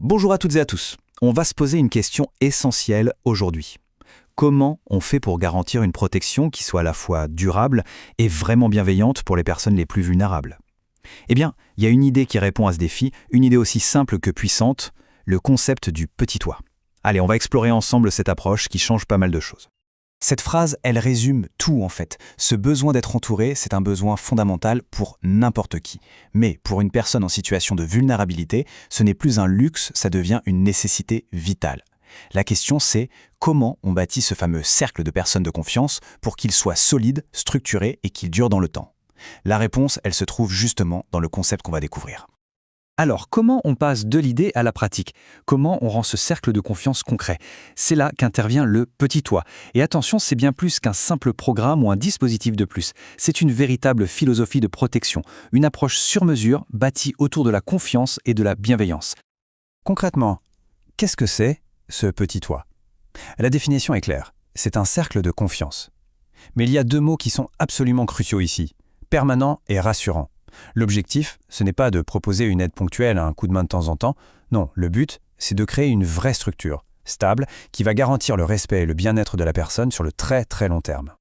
Bonjour à toutes et à tous. On va se poser une question essentielle aujourd'hui. Comment on fait pour garantir une protection qui soit à la fois durable et vraiment bienveillante pour les personnes les plus vulnérables? Eh bien, il y a une idée qui répond à ce défi, une idée aussi simple que puissante, le concept du petit toit. Allez, on va explorer ensemble cette approche qui change pas mal de choses. Cette phrase, elle résume tout en fait. Ce besoin d'être entouré, c'est un besoin fondamental pour n'importe qui. Mais pour une personne en situation de vulnérabilité, ce n'est plus un luxe, ça devient une nécessité vitale. La question c'est comment on bâtit ce fameux cercle de personnes de confiance pour qu'il soit solide, structuré et qu'il dure dans le temps. La réponse, elle se trouve justement dans le concept qu'on va découvrir. Alors, comment on passe de l'idée à la pratique? Comment on rend ce cercle de confiance concret? C'est là qu'intervient le petit toit. Et attention, c'est bien plus qu'un simple programme ou un dispositif de plus. C'est une véritable philosophie de protection, une approche sur mesure bâtie autour de la confiance et de la bienveillance. Concrètement, qu'est-ce que c'est, ce petit toit? La définition est claire, c'est un cercle de confiance. Mais il y a deux mots qui sont absolument cruciaux ici, permanent et rassurant. L'objectif, ce n'est pas de proposer une aide ponctuelle, un coup de main de temps en temps. Non, le but, c'est de créer une vraie structure, stable, qui va garantir le respect et le bien-être de la personne sur le très très long terme.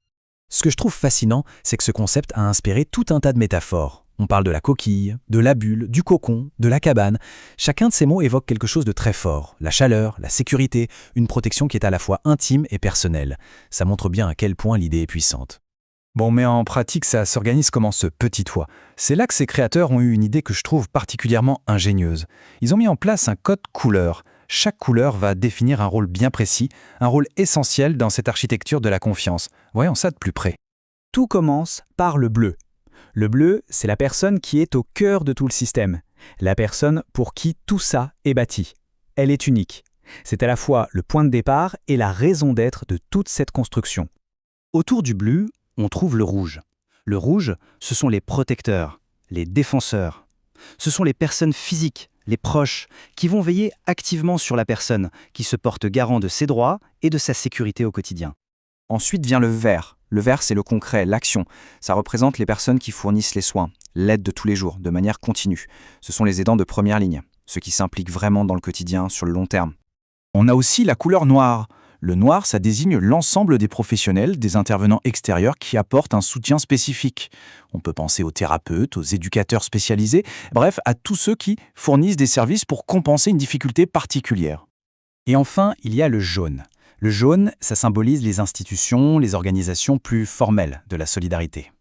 Ce que je trouve fascinant, c'est que ce concept a inspiré tout un tas de métaphores. On parle de la coquille, de la bulle, du cocon, de la cabane. Chacun de ces mots évoque quelque chose de très fort. La chaleur, la sécurité, une protection qui est à la fois intime et personnelle. Ça montre bien à quel point l'idée est puissante. Bon, mais en pratique, ça s'organise comment ce petit toit? C'est là que ces créateurs ont eu une idée que je trouve particulièrement ingénieuse. Ils ont mis en place un code couleur. Chaque couleur va définir un rôle bien précis, un rôle essentiel dans cette architecture de la confiance. Voyons ça de plus près. Tout commence par le bleu. Le bleu, c'est la personne qui est au cœur de tout le système. La personne pour qui tout ça est bâti. Elle est unique. C'est à la fois le point de départ et la raison d'être de toute cette construction. Autour du bleu, on trouve le rouge. Le rouge, ce sont les protecteurs, les défenseurs. Ce sont les personnes physiques, les proches, qui vont veiller activement sur la personne, qui se porte garant de ses droits et de sa sécurité au quotidien. Ensuite vient le vert. Le vert, c'est le concret, l'action. Ça représente les personnes qui fournissent les soins, l'aide de tous les jours, de manière continue. Ce sont les aidants de première ligne, ceux qui s'impliquent vraiment dans le quotidien sur le long terme. On a aussi la couleur noire. Le noir, ça désigne l'ensemble des professionnels, des intervenants extérieurs qui apportent un soutien spécifique. On peut penser aux thérapeutes, aux éducateurs spécialisés, bref, à tous ceux qui fournissent des services pour compenser une difficulté particulière. Et enfin, il y a le jaune. Le jaune, ça symbolise les institutions, les organisations plus formelles de la solidarité.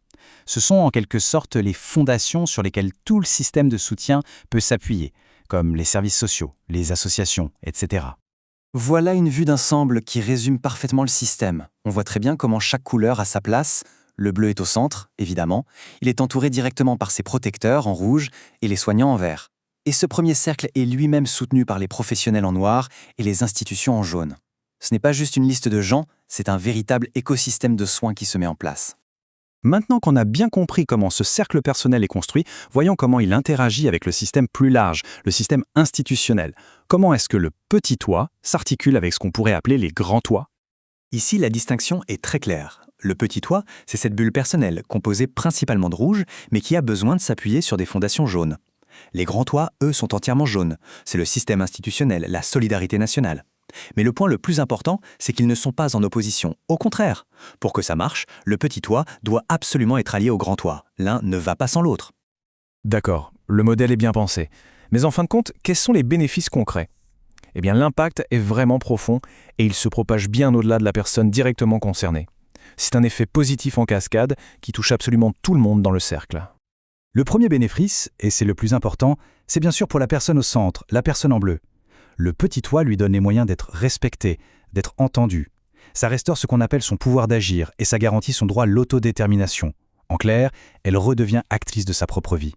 Ce sont en quelque sorte les fondations sur lesquelles tout le système de soutien peut s'appuyer, comme les services sociaux, les associations, etc. Voilà une vue d'ensemble qui résume parfaitement le système. On voit très bien comment chaque couleur a sa place. Le bleu est au centre, évidemment. Il est entouré directement par ses protecteurs en rouge et les soignants en vert. Et ce premier cercle est lui-même soutenu par les professionnels en noir et les institutions en jaune. Ce n'est pas juste une liste de gens, c'est un véritable écosystème de soins qui se met en place. Maintenant qu'on a bien compris comment ce cercle personnel est construit, voyons comment il interagit avec le système plus large, le système institutionnel. Comment est-ce que le petit toit s'articule avec ce qu'on pourrait appeler les grands toits? Ici, la distinction est très claire. Le petit toit, c'est cette bulle personnelle, composée principalement de rouge, mais qui a besoin de s'appuyer sur des fondations jaunes. Les grands toits, eux, sont entièrement jaunes. C'est le système institutionnel, la solidarité nationale. Mais le point le plus important, c'est qu'ils ne sont pas en opposition. Au contraire, pour que ça marche, le petit toit doit absolument être allié au grand toit. L'un ne va pas sans l'autre. D'accord, le modèle est bien pensé. Mais en fin de compte, quels sont les bénéfices concrets? Eh bien, l'impact est vraiment profond et il se propage bien au-delà de la personne directement concernée. C'est un effet positif en cascade qui touche absolument tout le monde dans le cercle. Le premier bénéfice, et c'est le plus important, c'est bien sûr pour la personne au centre, la personne en bleu. Le petit toit lui donne les moyens d'être respecté, d'être entendu. Ça restaure ce qu'on appelle son pouvoir d'agir et ça garantit son droit à l'autodétermination. En clair, elle redevient actrice de sa propre vie.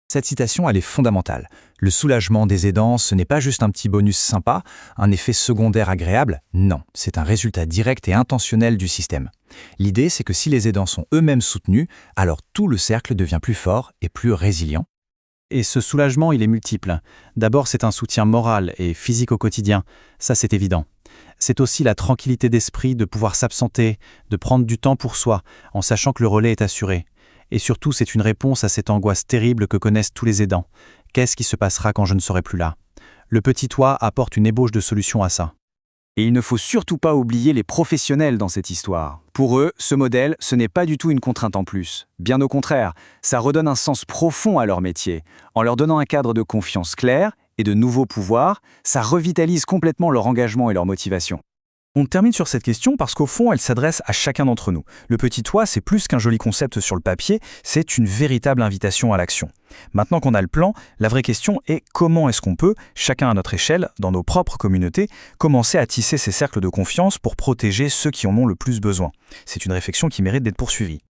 Cette citation, elle est fondamentale. Le soulagement des aidants, ce n'est pas juste un petit bonus sympa, un effet secondaire agréable. Non, c'est un résultat direct et intentionnel du système. L'idée, c'est que si les aidants sont eux-mêmes soutenus, alors tout le cercle devient plus fort et plus résilient. Et ce soulagement, il est multiple. D'abord, c'est un soutien moral et physique au quotidien. Ça, c'est évident. C'est aussi la tranquillité d'esprit de pouvoir s'absenter, de prendre du temps pour soi, en sachant que le relais est assuré. Et surtout, c'est une réponse à cette angoisse terrible que connaissent tous les aidants. Qu'est-ce qui se passera quand je ne serai plus là? Le petit toit apporte une ébauche de solution à ça. Et il ne faut surtout pas oublier les professionnels dans cette histoire. Pour eux, ce modèle, ce n'est pas du tout une contrainte en plus. Bien au contraire, ça redonne un sens profond à leur métier. En leur donnant un cadre de confiance clair et de nouveaux pouvoirs, ça revitalise complètement leur engagement et leur motivation. On termine sur cette question parce qu'au fond, elle s'adresse à chacun d'entre nous. Le petit toit, c'est plus qu'un joli concept sur le papier, c'est une véritable invitation à l'action. Maintenant qu'on a le plan, la vraie question est comment est-ce qu'on peut, chacun à notre échelle, dans nos propres communautés, commencer à tisser ces cercles de confiance pour protéger ceux qui en ont le plus besoin. C'est une réflexion qui mérite d'être poursuivie.